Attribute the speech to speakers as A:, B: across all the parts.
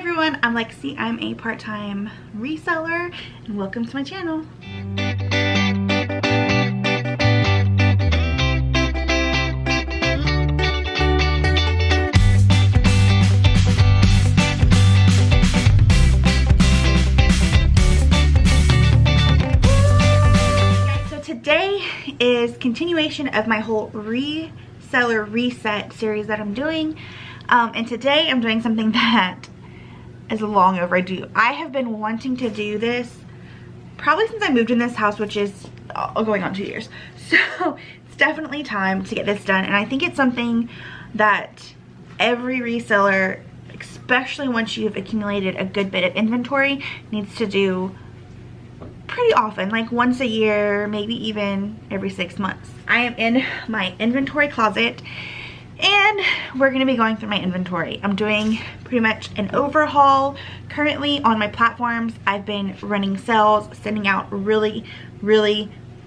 A: Everyone, I'm Lexi. I'm a part-time reseller and welcome to my channel. So today is continuation of my whole Reseller Reset series that I'm doing. And today I'm doing something that is long overdue. I have been wanting to do this probably since I moved in this house, which is going on 2 years. So it's definitely time to get this done. And I think it's something that every reseller, especially once you've accumulated a good bit of inventory, needs to do pretty often, like once a year, maybe even every 6 months. I am in my inventory closet and we're going to be going through my inventory. I'm doing pretty much an overhaul currently on my platforms. I've been running sales, sending out really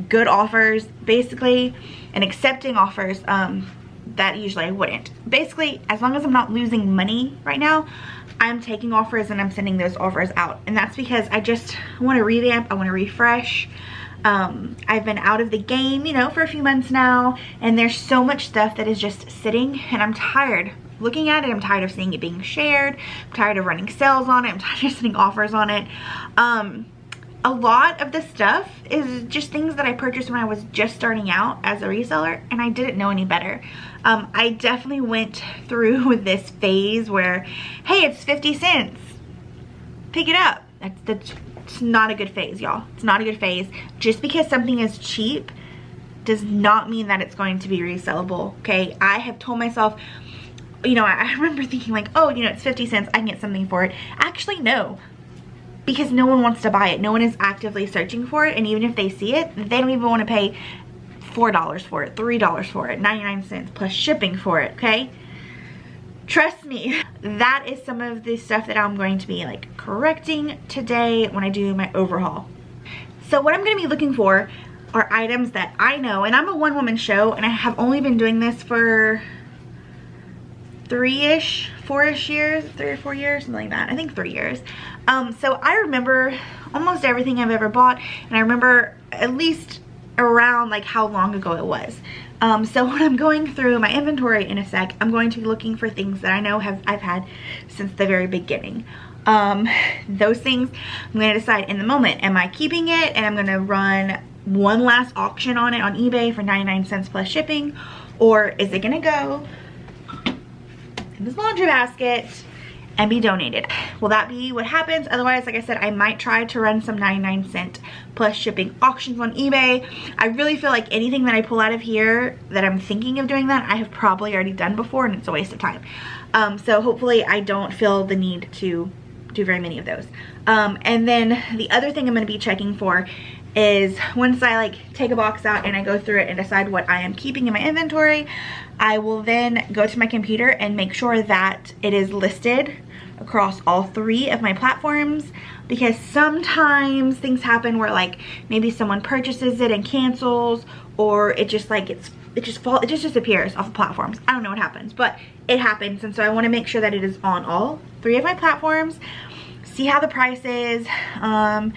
A: good offers basically, and accepting offers that usually I wouldn't. Basically, as long as I'm not losing money right now, I'm taking offers and I'm sending those offers out. And that's because I want to revamp, I want to refresh. I've been out of the game, you know, for a few months now, and there's so much stuff that is just sitting, and I'm tired looking at it. I'm tired of seeing it being shared. I'm tired of running sales on it. I'm tired of sending offers on it. A lot of the stuff is just things that I purchased when I was just starting out as a reseller, and I didn't know any better. I definitely went through this phase where, hey, it's 50 cents. Pick it up. It's not a good phase, y'all. It's not a good phase. Just because something is cheap does not mean that it's going to be resellable, okay? I have told myself, you know, I remember thinking like, oh, you know, it's 50 cents. I can get something for it. Actually, no. Because no one wants to buy it. No one is actively searching for it. And even if they see it, they don't even want to pay $4 for it, $3 for it, 99 cents plus shipping for it, okay? Trust me, that is some of the stuff that I'm going to be like correcting today when I do my overhaul. So what I'm going to be looking for are items that I know, and I'm a one-woman show, and I have only been doing this for 3 or 4 years, something like that. I think 3 years. So I remember almost everything I've ever bought, and I remember at least around like how long ago it was. So when I'm going through my inventory in a sec, I'm going to be looking for things that I know I've had since the very beginning. Those things I'm going to decide in the moment. Am I keeping it and I'm going to run one last auction on it on eBay for 99 cents plus shipping? Or is it going to go in this laundry basket and be donated? Will that be what happens? Otherwise, like I said, I might try to run some 99 cent plus shipping auctions on eBay. I really feel like anything that I pull out of here that I'm thinking of doing that, I have probably already done before, and it's a waste of time. So hopefully I don't feel the need to do very many of those. And then the other thing I'm going to be checking for is once I like take a box out and I go through it and decide what I am keeping in my inventory, I will then go to my computer and make sure that it is listed across all 3 of my platforms, because sometimes things happen where like maybe someone purchases it and cancels, or it just like it just disappears off the platforms. I don't know what happens, but it happens, and so I want to make sure that it is on all 3 of my platforms, see how the price is, and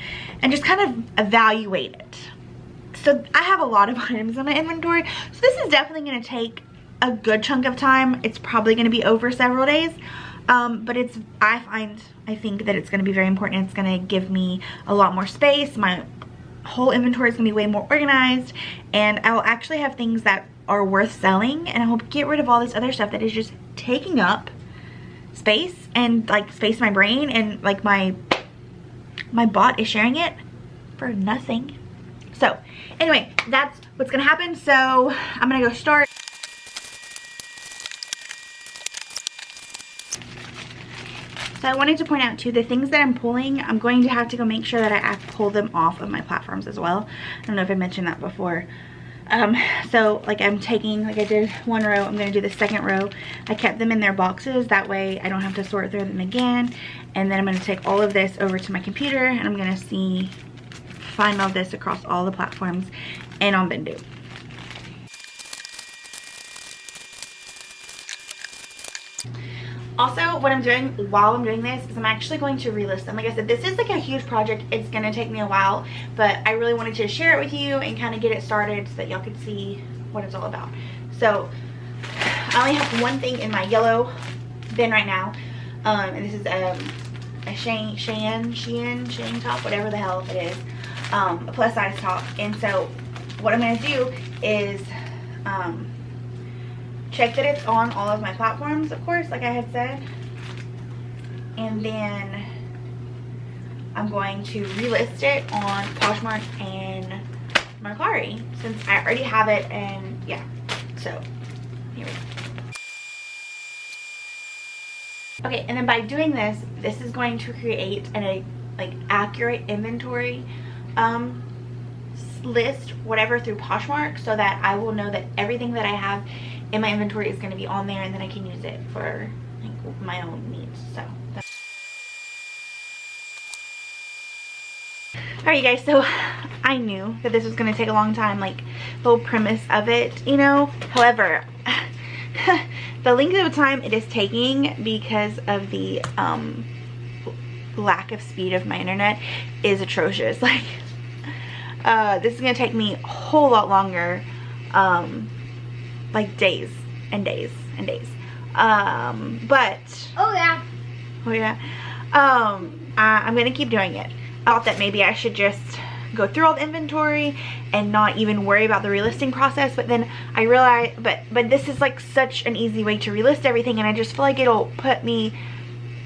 A: just kind of evaluate it. So I have a lot of items in my inventory, so this is definitely going to take a good chunk of time. It's probably going to be over several days. But I think that it's going to be very important. It's going to give me a lot more space. My whole inventory is going to be way more organized, and I will actually have things that are worth selling, and I will get rid of all this other stuff that is just taking up space and like space in my brain, and like my bot is sharing it for nothing. So anyway, that's what's going to happen. So I'm going to go start. So I wanted to point out too, the things that I'm pulling, I'm going to have to go make sure that I pull them off of my platforms as well. I don't know if I mentioned that before. So like I'm taking, like I did 1 row, I'm going to do the 2nd row. I kept them in their boxes, that way I don't have to sort through them again. And then I'm going to take all of this over to my computer, and I'm going to find all this across all the platforms and on Bindu. Also, what I'm doing while I'm doing this is I'm actually going to relist them. Like I said, this is like a huge project. It's going to take me a while, but I really wanted to share it with you and kind of get it started so that y'all could see what it's all about. So I only have one thing in my yellow bin right now, and this is a Shein top, whatever the hell it is, a plus size top. And so what I'm going to do is check that it's on all of my platforms, of course, like I had said, and then I'm going to relist it on Poshmark and Mercari since I already have it. And yeah, so here we go. Okay, and then by doing this, this is going to create an accurate inventory list, whatever, through Poshmark, so that I will know that everything that I have in my inventory is going to be on there, and then I can use it for like my own needs. So alright, you guys, so I knew that this was going to take a long time, like the whole premise of it, you know. However, the length of time it is taking because of the lack of speed of my internet is atrocious. Like this is gonna take me a whole lot longer, like days and days and days, but I'm gonna keep doing it. I thought that maybe I should just go through all the inventory and not even worry about the relisting process, but then I realized, but this is like such an easy way to relist everything, and I just feel like it'll put me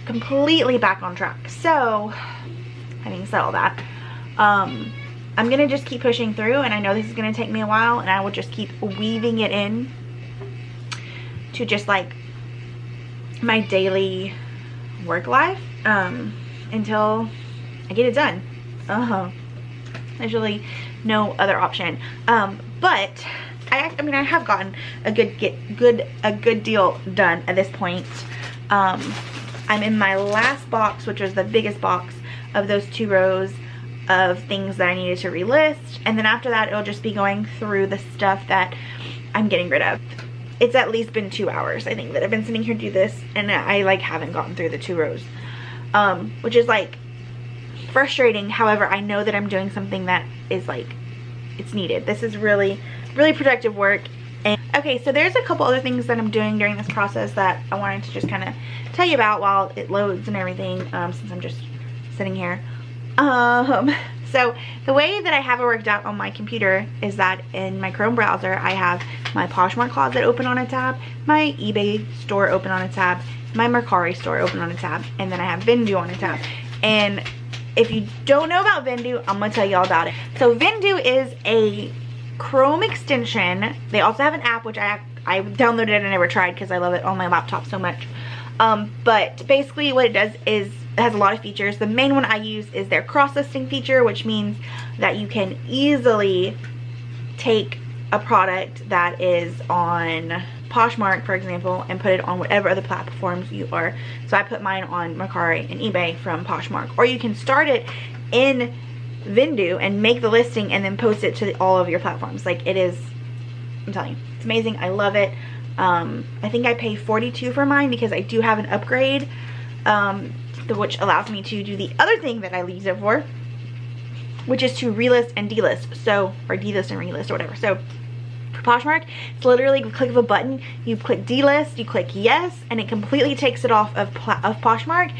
A: completely back on track. So having said all that, I'm gonna just keep pushing through, and I know this is gonna take me a while, and I will just keep weaving it in to just like my daily work life until I get it done. There's really no other option. But I mean, I have gotten a good deal done at this point. I'm in my last box, which was the biggest box of those 2 rows of things that I needed to relist, and then after that it'll just be going through the stuff that I'm getting rid of. It's at least been 2 hours, I think, that I've been sitting here to do this, and I like haven't gotten through the 2 rows, which is like frustrating. However, I know that I'm doing something that is like, it's needed. This is really productive work. And okay, so there's a couple other things that I'm doing during this process that I wanted to just kind of tell you about while it loads and everything, since I'm just sitting here. So the way that I have it worked out on my computer is that in my Chrome browser, I have my Poshmark closet open on a tab, my eBay store open on a tab, my Mercari store open on a tab, and then I have Vendoo on a tab. And if you don't know about Vendoo, I'm gonna tell you all about it. So Vendoo is a Chrome extension. They also have an app, which I downloaded and never tried because I love it on my laptop so much. But basically what it does is it has a lot of features. The main one I use is their cross-listing feature, which means that you can easily take a product that is on Poshmark, for example, and put it on whatever other platforms you are. So I put mine on Mercari and eBay from Poshmark. Or you can start it in Vendoo and make the listing and then post it to all of your platforms. Like, it is, I'm telling you, it's amazing. I love it. I think I pay $42 for mine because I do have an upgrade, which allows me to do the other thing that I use it for, which is to relist and delist. So, or delist and relist or whatever. So for Poshmark, it's literally a click of a button. You click delist, you click yes, and it completely takes it off of Poshmark.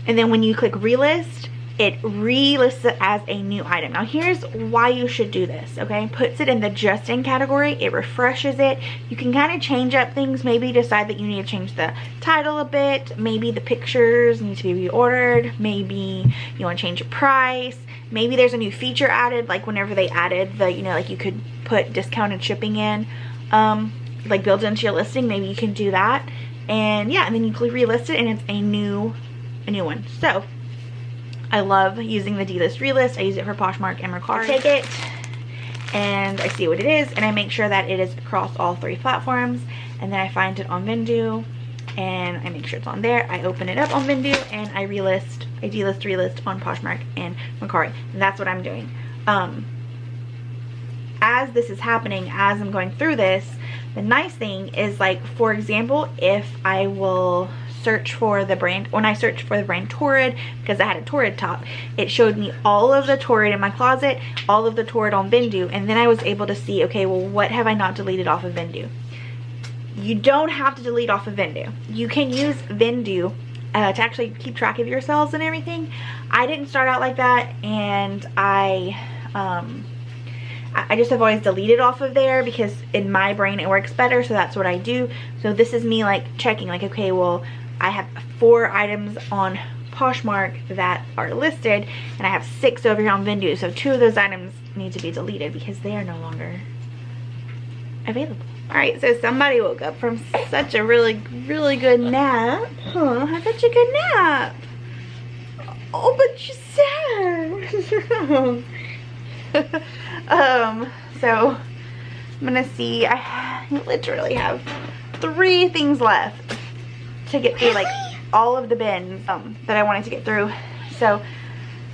A: And then when you click relist, it relists it as a new item. Now here's why you should do this, okay? Puts it in the just in category. It refreshes it. You can kind of change up things. Maybe decide that you need to change the title a bit. Maybe the pictures need to be reordered. Maybe you want to change your price. Maybe there's a new feature added, like whenever they added the, you know, like you could put discounted shipping in, like built into your listing. Maybe you can do that. And yeah, and then you click relist it and it's a new one. So I love using the delist relist. I use it for Poshmark and Mercari. I take it and I see what it is and I make sure that it is across all 3 platforms, and then I find it on Vendoo and I make sure it's on there. I open it up on Vendoo and I delist, relist on Poshmark and Mercari. And that's what I'm doing. As this is happening, as I'm going through this, the nice thing is, like, for example, if I will search for the brand, when I searched for the brand Torrid, because I had a Torrid top, it showed me all of the Torrid in my closet, all of the Torrid on Vendoo, and then I was able to see, okay, well, what have I not deleted off of Vendoo? You don't have to delete off of Vendoo. You can use Vendoo to actually keep track of your sales and everything. I didn't start out like that, and I just have always deleted off of there because in my brain it works better, so that's what I do. So this is me like checking, like, okay, well, I have 4 items on Poshmark that are listed, and I have 6 over here on Vendoo, so 2 of those items need to be deleted because they are no longer available. Alright, so somebody woke up from such a really good nap. Huh, had such a good nap. Oh, but you're sad. So I'm gonna see, I literally have 3 things left to get through, like all of the bins that I wanted to get through. So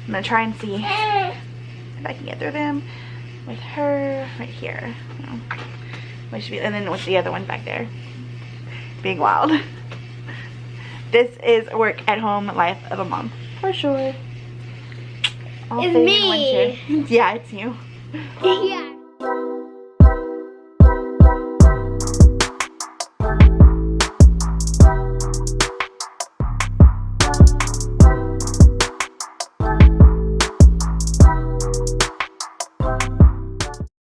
A: I'm gonna try and see if I can get through them with her right here. Which should be, and then with the other one back there. Being wild. This is work at home life of a mom. For sure.
B: It's me.
A: Yeah, it's you.
B: Yeah.